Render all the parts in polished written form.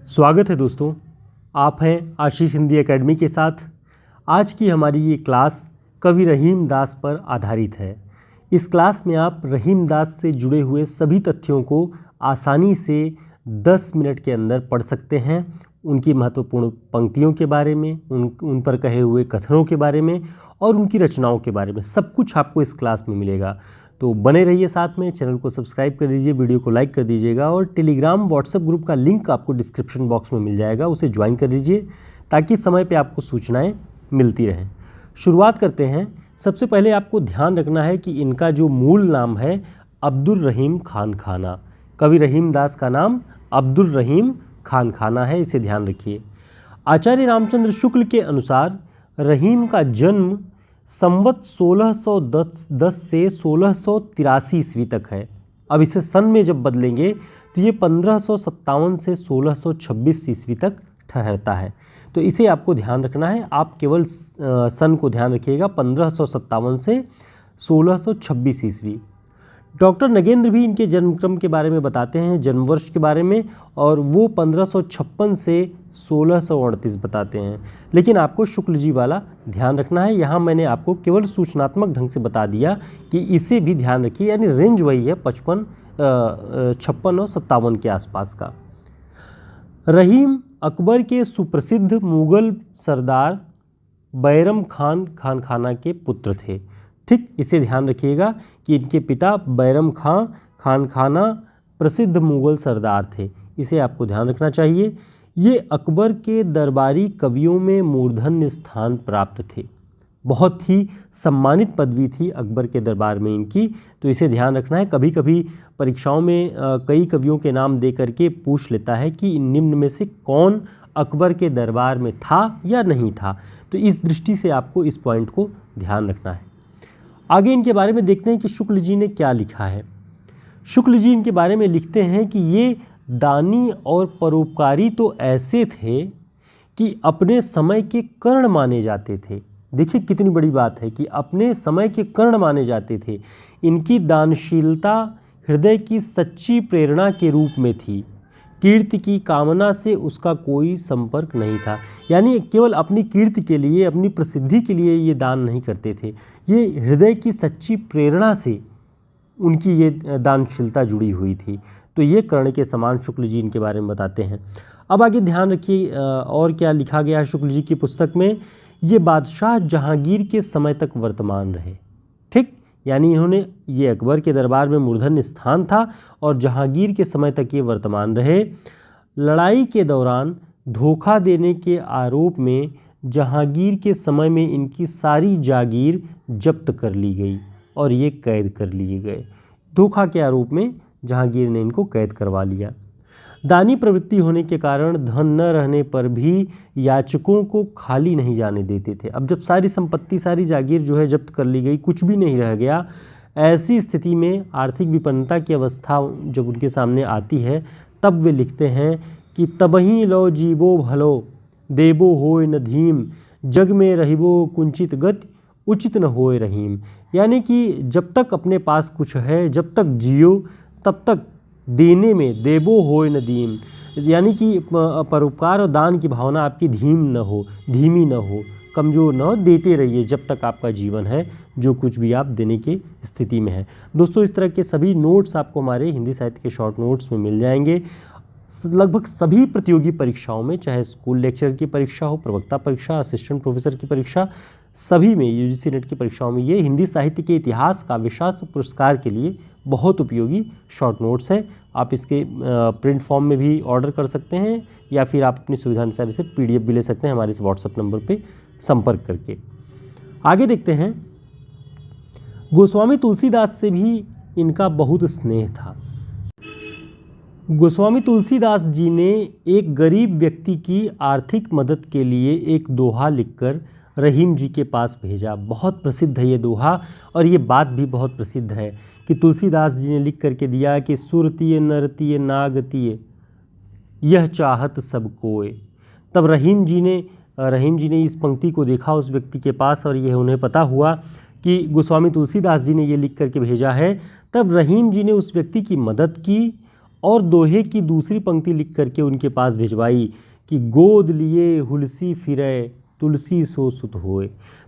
स्वागत है दोस्तों, आप हैं आशीष हिंदी एकेडमी के साथ। आज की हमारी ये क्लास कवि रहीम दास पर आधारित है। इस क्लास में आप रहीम दास से जुड़े हुए सभी तथ्यों को आसानी से 10 मिनट के अंदर पढ़ सकते हैं। उनकी महत्वपूर्ण पंक्तियों के बारे में, उन पर कहे हुए कथनों के बारे में और उनकी रचनाओं के बारे में सब कुछ आपको इस क्लास में मिलेगा। तो बने रहिए साथ में, चैनल को सब्सक्राइब कर दीजिए, वीडियो को लाइक कर दीजिएगा और टेलीग्राम व्हाट्सएप ग्रुप का लिंक आपको डिस्क्रिप्शन बॉक्स में मिल जाएगा, उसे ज्वाइन कर लीजिए ताकि समय पे आपको सूचनाएं मिलती रहें। शुरुआत करते हैं। सबसे पहले आपको ध्यान रखना है कि इनका जो मूल नाम है अब्दुल रहीम खान खाना। कवि रहीम दास का नाम अब्दुल रहीम खान खाना है, इसे ध्यान रखिए। आचार्य रामचंद्र शुक्ल के अनुसार रहीम का जन्म संवत 1610 से 1683 ईस्वी तक है। अब इसे सन में जब बदलेंगे तो ये 1557 से 1626 ईस्वी तक ठहरता है। तो इसे आपको ध्यान रखना है, आप केवल सन को ध्यान रखिएगा, 1557 से 1626 ईस्वी। डॉक्टर नगेंद्र भी इनके जन्मक्रम के बारे में बताते हैं, जन्म वर्ष के बारे में, और वो 1556 से 1638 बताते हैं। लेकिन आपको शुक्ल जी वाला ध्यान रखना है। यहाँ मैंने आपको केवल सूचनात्मक ढंग से बता दिया कि इसे भी ध्यान रखिए, यानी रेंज वही है 56 और 57 के आसपास का। रहीम अकबर के सुप्रसिद्ध मुगल सरदार बैरम खान खान खाना के पुत्र थे। ठीक, इसे ध्यान रखिएगा कि इनके पिता बैरम खां खान खाना प्रसिद्ध मुगल सरदार थे, इसे आपको ध्यान रखना चाहिए। ये अकबर के दरबारी कवियों में मूर्धन्य स्थान प्राप्त थे, बहुत ही सम्मानित पदवी थी अकबर के दरबार में इनकी, तो इसे ध्यान रखना है। कभी कभी परीक्षाओं में कई कवियों के नाम दे करके पूछ लेता है कि इन निम्न में से कौन अकबर के दरबार में था या नहीं था, तो इस दृष्टि से आपको इस पॉइंट को ध्यान रखना है। आगे इनके बारे में देखते हैं कि शुक्ल जी ने क्या लिखा है। शुक्ल जी इनके बारे में लिखते हैं कि ये दानी और परोपकारी तो ऐसे थे कि अपने समय के कर्ण माने जाते थे। देखिए कितनी बड़ी बात है कि अपने समय के कर्ण माने जाते थे। इनकी दानशीलता हृदय की सच्ची प्रेरणा के रूप में थी, कीर्ति की कामना से उसका कोई संपर्क नहीं था। यानी केवल अपनी कीर्ति के लिए, अपनी प्रसिद्धि के लिए ये दान नहीं करते थे, ये हृदय की सच्ची प्रेरणा से उनकी ये दानशीलता जुड़ी हुई थी। तो ये कर्ण के समान शुक्ल जी इनके बारे में बताते हैं। अब आगे ध्यान रखिए और क्या लिखा गया है शुक्ल जी की पुस्तक में। ये बादशाह जहांगीर के समय तक वर्तमान रहे। ठीक, यानी इन्होंने, ये अकबर के दरबार में मूर्धन्य स्थान था और जहांगीर के समय तक ये वर्तमान रहे। लड़ाई के दौरान धोखा देने के आरोप में जहांगीर के समय में इनकी सारी जागीर जब्त कर ली गई और ये कैद कर लिए गए। धोखा के आरोप में जहांगीर ने इनको कैद करवा लिया। दानी प्रवृत्ति होने के कारण धन न रहने पर भी याचकों को खाली नहीं जाने देते थे। अब जब सारी संपत्ति, सारी जागीर जो है जब्त कर ली गई, कुछ भी नहीं रह गया, ऐसी स्थिति में आर्थिक विपन्नता की अवस्था जब उनके सामने आती है, तब वे लिखते हैं कि तबही लो जीवो भलो, देबो होय न धीम, जग में रहिबो कुंचित गति, उचित न होय रहीम। यानी कि जब तक अपने पास कुछ है, जब तक जियो, तब तक देने में देबो होय न दीम, यानी कि परोपकार और दान की भावना आपकी धीमी न हो, कमज़ोर न हो, देते रहिए जब तक आपका जीवन है, जो कुछ भी आप देने की स्थिति में है। दोस्तों, इस तरह के सभी नोट्स आपको हमारे हिंदी साहित्य के शॉर्ट नोट्स में मिल जाएंगे। लगभग सभी प्रतियोगी परीक्षाओं में, चाहे स्कूल लेक्चर की परीक्षा हो, प्रवक्ता परीक्षा, असिस्टेंट प्रोफेसर की परीक्षा, सभी में, यूजीसी नेट की परीक्षाओं में ये हिंदी साहित्य के इतिहास काव्यशास्त्र पुरस्कार के लिए बहुत उपयोगी शॉर्ट नोट्स है। आप इसके प्रिंट फॉर्म में भी ऑर्डर कर सकते हैं या फिर आप अपनी सुविधा अनुसार इसे PDF भी ले सकते हैं हमारे इस व्हाट्सएप नंबर पे संपर्क करके। आगे देखते हैं। गोस्वामी तुलसीदास से भी इनका बहुत स्नेह था। गोस्वामी तुलसीदास जी ने एक गरीब व्यक्ति की आर्थिक मदद के लिए एक दोहा लिखकर रहीम जी के पास भेजा। बहुत प्रसिद्ध है ये दोहा, और ये बात भी बहुत प्रसिद्ध है कि तुलसीदास जी ने लिख करके दिया कि सुरतीय नरतीय नागतीय यह चाहत सब कोय। तब रहीम जी ने इस पंक्ति को देखा उस व्यक्ति के पास, और यह उन्हें पता हुआ कि गोस्वामी तुलसीदास जी ने ये लिख करके भेजा है। तब रहीम जी ने उस व्यक्ति की मदद की और दोहे की दूसरी पंक्ति लिख करके उनके पास भिजवाई कि गोद लिए हुलसी फिरे तुलसी सो सुत होए।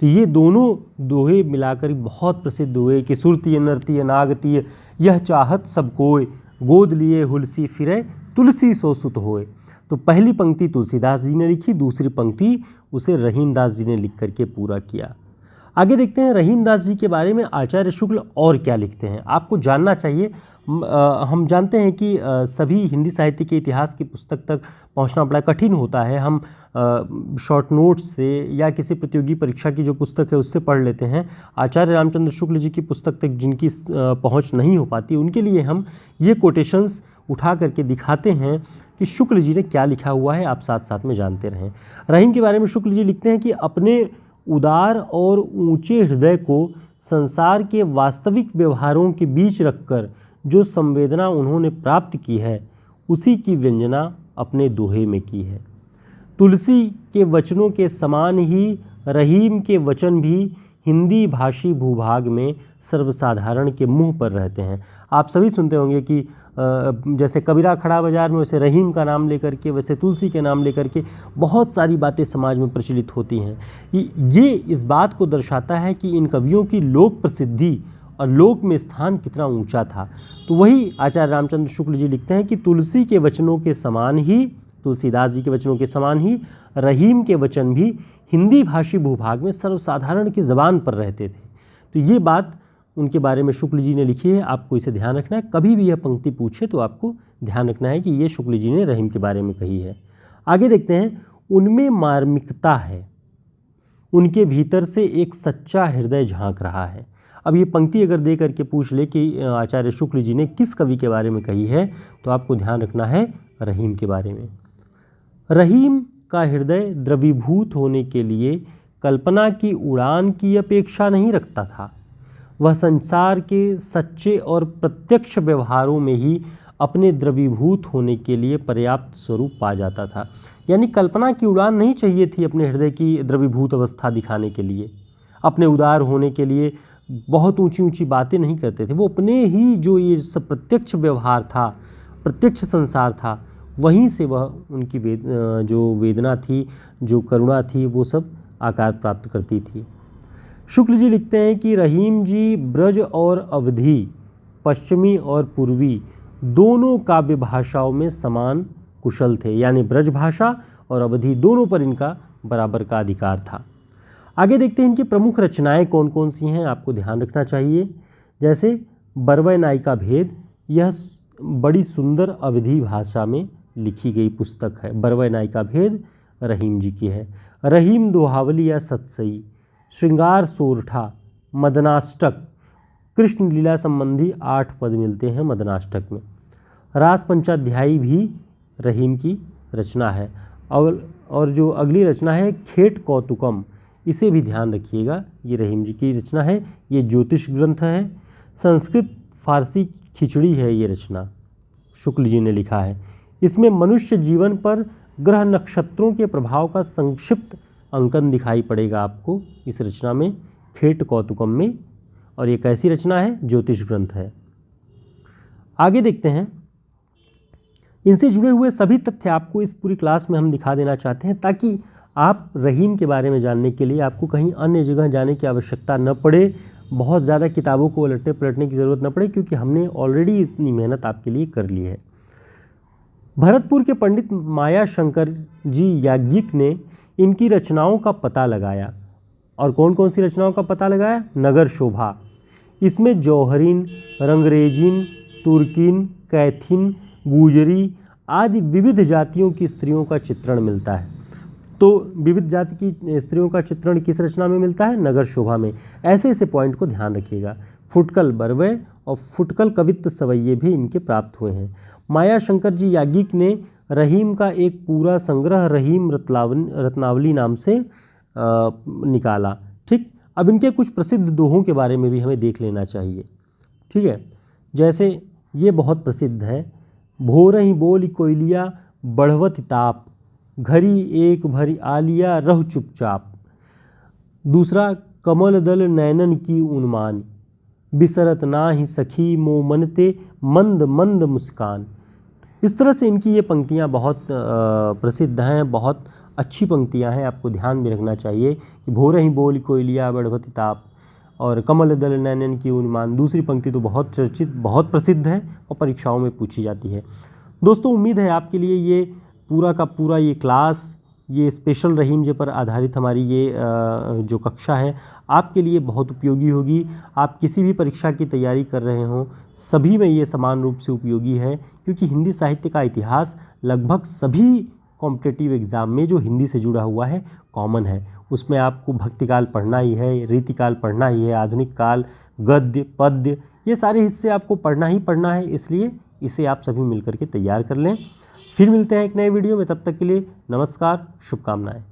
तो ये दोनों दोहे मिलाकर बहुत प्रसिद्ध हुए कि सुरतीय नरतीय नागतीय यह चाहत सब कोय, गोद लिए हुलसी फिरे तुलसी सो सुत होए। तो पहली पंक्ति तुलसीदास जी ने लिखी, दूसरी पंक्ति उसे रहीमदास जी ने लिख करके पूरा किया। आगे देखते हैं रहीमदास जी के बारे में आचार्य शुक्ल और क्या लिखते हैं, आपको जानना चाहिए। हम जानते हैं कि सभी हिंदी साहित्य के इतिहास की पुस्तक तक पहुंचना बड़ा कठिन होता है। हम शॉर्ट नोट्स से या किसी प्रतियोगी परीक्षा की जो पुस्तक है उससे पढ़ लेते हैं। आचार्य रामचंद्र शुक्ल जी की पुस्तक तक जिनकी पहुंच नहीं हो पाती, उनके लिए हम ये कोटेशंस उठा करके दिखाते हैं कि शुक्ल जी ने क्या लिखा हुआ है, आप साथ साथ में जानते रहें। रहीम के बारे में शुक्ल जी लिखते हैं कि अपने उदार और ऊंचे हृदय को संसार के वास्तविक व्यवहारों के बीच रखकर जो संवेदना उन्होंने प्राप्त की है, उसी की व्यंजना अपने दोहे में की है। तुलसी के वचनों के समान ही रहीम के वचन भी हिंदी भाषी भूभाग में सर्वसाधारण के मुंह पर रहते हैं। आप सभी सुनते होंगे कि जैसे कबीरा खड़ा बाजार में, वैसे रहीम का नाम लेकर के, वैसे तुलसी के नाम लेकर के बहुत सारी बातें समाज में प्रचलित होती हैं। ये इस बात को दर्शाता है कि इन कवियों की लोक प्रसिद्धि और लोक में स्थान कितना ऊंचा था। तो वही आचार्य रामचंद्र शुक्ल जी लिखते हैं कि तुलसी के वचनों के समान ही, तुलसीदास जी के वचनों के समान ही रहीम के वचन भी हिंदी भाषी भूभाग में सर्वसाधारण की ज़बान पर रहते थे। तो ये बात उनके बारे में शुक्ल जी ने लिखी है, आपको इसे ध्यान रखना है। कभी भी यह पंक्ति पूछे तो आपको ध्यान रखना है कि ये शुक्ल जी ने रहीम के बारे में कही है। आगे देखते हैं, उनमें मार्मिकता है, उनके भीतर से एक सच्चा हृदय झांक रहा है। अब ये पंक्ति अगर दे करके पूछ ले कि आचार्य शुक्ल जी ने किस कवि के बारे में कही है, तो आपको ध्यान रखना है रहीम के बारे में। रहीम का हृदय द्रवीभूत होने के लिए कल्पना की उड़ान की अपेक्षा नहीं रखता था। वह संसार के सच्चे और प्रत्यक्ष व्यवहारों में ही अपने द्रवीभूत होने के लिए पर्याप्त स्वरूप पा जाता था। यानी कल्पना की उड़ान नहीं चाहिए थी अपने हृदय की द्रवीभूत अवस्था दिखाने के लिए, अपने उदार होने के लिए बहुत ऊंची ऊंची बातें नहीं करते थे। वो अपने ही जो ये सब प्रत्यक्ष व्यवहार था, प्रत्यक्ष संसार था, वहीं से वह उनकी जो वेदना थी, जो करुणा थी, वो सब आकार प्राप्त करती थी। शुक्ल जी लिखते हैं कि रहीम जी ब्रज और अवधी, पश्चिमी और पूर्वी दोनों काव्य भाषाओं में समान कुशल थे। यानी ब्रज भाषा और अवधी दोनों पर इनका बराबर का अधिकार था। आगे देखते हैं इनकी प्रमुख रचनाएं कौन कौन सी हैं, आपको ध्यान रखना चाहिए। जैसे बरवै नायिका भेद, यह बड़ी सुंदर अवधी भाषा में लिखी गई पुस्तक है। बरवै नायिका भेद रहीम जी की है। रहीम दोहावली या सतसई, श्रृंगार सोरठा, मदनाष्टक, कृष्ण लीला संबंधी 8 पद मिलते हैं मदनाष्टक में। रास पंचाध्यायी भी रहीम की रचना है। और जो अगली रचना है खेट कौतुकम, इसे भी ध्यान रखिएगा, ये रहीम जी की रचना है। ये ज्योतिष ग्रंथ है, संस्कृत फारसी खिचड़ी है ये रचना, शुक्ल जी ने लिखा है। इसमें मनुष्य जीवन पर ग्रह नक्षत्रों के प्रभाव का संक्षिप्त अंकन दिखाई पड़ेगा आपको इस रचना में, खेट कौतुकम में। और ये कैसी रचना है? ज्योतिष ग्रंथ है। आगे देखते हैं, इनसे जुड़े हुए सभी तथ्य आपको इस पूरी क्लास में हम दिखा देना चाहते हैं, ताकि आप रहीम के बारे में जानने के लिए आपको कहीं अन्य जगह जाने की आवश्यकता न पड़े, बहुत ज़्यादा किताबों को उलटने पलटने की ज़रूरत न पड़े, क्योंकि हमने ऑलरेडी इतनी मेहनत आपके लिए कर ली है। भरतपुर के पंडित माया शंकर जी याज्ञिक ने इनकी रचनाओं का पता लगाया। और कौन कौन सी रचनाओं का पता लगाया? नगर शोभा, इसमें जौहरीन, रंगरेजिन, तुर्किन, कैथिन, गुजरी आदि विविध जातियों की स्त्रियों का चित्रण मिलता है। तो विविध जाति की स्त्रियों का चित्रण किस रचना में मिलता है? नगर शोभा में। ऐसे ऐसे पॉइंट को ध्यान रखिएगा। फुटकल बरवै और फुटकल कवित्त सवैये भी इनके प्राप्त हुए हैं। माया शंकर जी याज्ञिक ने रहीम का एक पूरा संग्रह रहीम रत्नावली नाम से निकाला। ठीक, अब इनके कुछ प्रसिद्ध दोहों के बारे में भी हमें देख लेना चाहिए। ठीक है, जैसे ये बहुत प्रसिद्ध है, भोरहि बोल कोयलिया बढ़वत ताप, घरी एक भरी आलिया रह चुपचाप। दूसरा, कमल दल नैनन की उन्मान, बिसरत ना ही सखी मो मनते मंद मंद मुस्कान। इस तरह से इनकी ये पंक्तियाँ बहुत प्रसिद्ध हैं, बहुत अच्छी पंक्तियाँ हैं, आपको ध्यान में रखना चाहिए कि भोर ही बोल कोयलिया बढ़वती ताप और कमल दल नैनन की उन्मान। दूसरी पंक्ति तो बहुत चर्चित, बहुत प्रसिद्ध है और परीक्षाओं में पूछी जाती है। दोस्तों उम्मीद है आपके लिए ये पूरा का पूरा ये क्लास, ये स्पेशल रहीम जी पर आधारित हमारी ये जो कक्षा है आपके लिए बहुत उपयोगी होगी। आप किसी भी परीक्षा की तैयारी कर रहे हों, सभी में ये समान रूप से उपयोगी है, क्योंकि हिंदी साहित्य का इतिहास लगभग सभी कॉम्पिटिटिव एग्ज़ाम में जो हिंदी से जुड़ा हुआ है कॉमन है। उसमें आपको भक्तिकाल पढ़ना ही है, रीतिकाल पढ़ना ही है, आधुनिक काल, गद्य, पद्य, ये सारे हिस्से आपको पढ़ना ही पढ़ना है। इसलिए इसे आप सभी मिलकर के तैयार कर लें। फिर मिलते हैं एक नए वीडियो में, तब तक के लिए नमस्कार, शुभकामनाएं।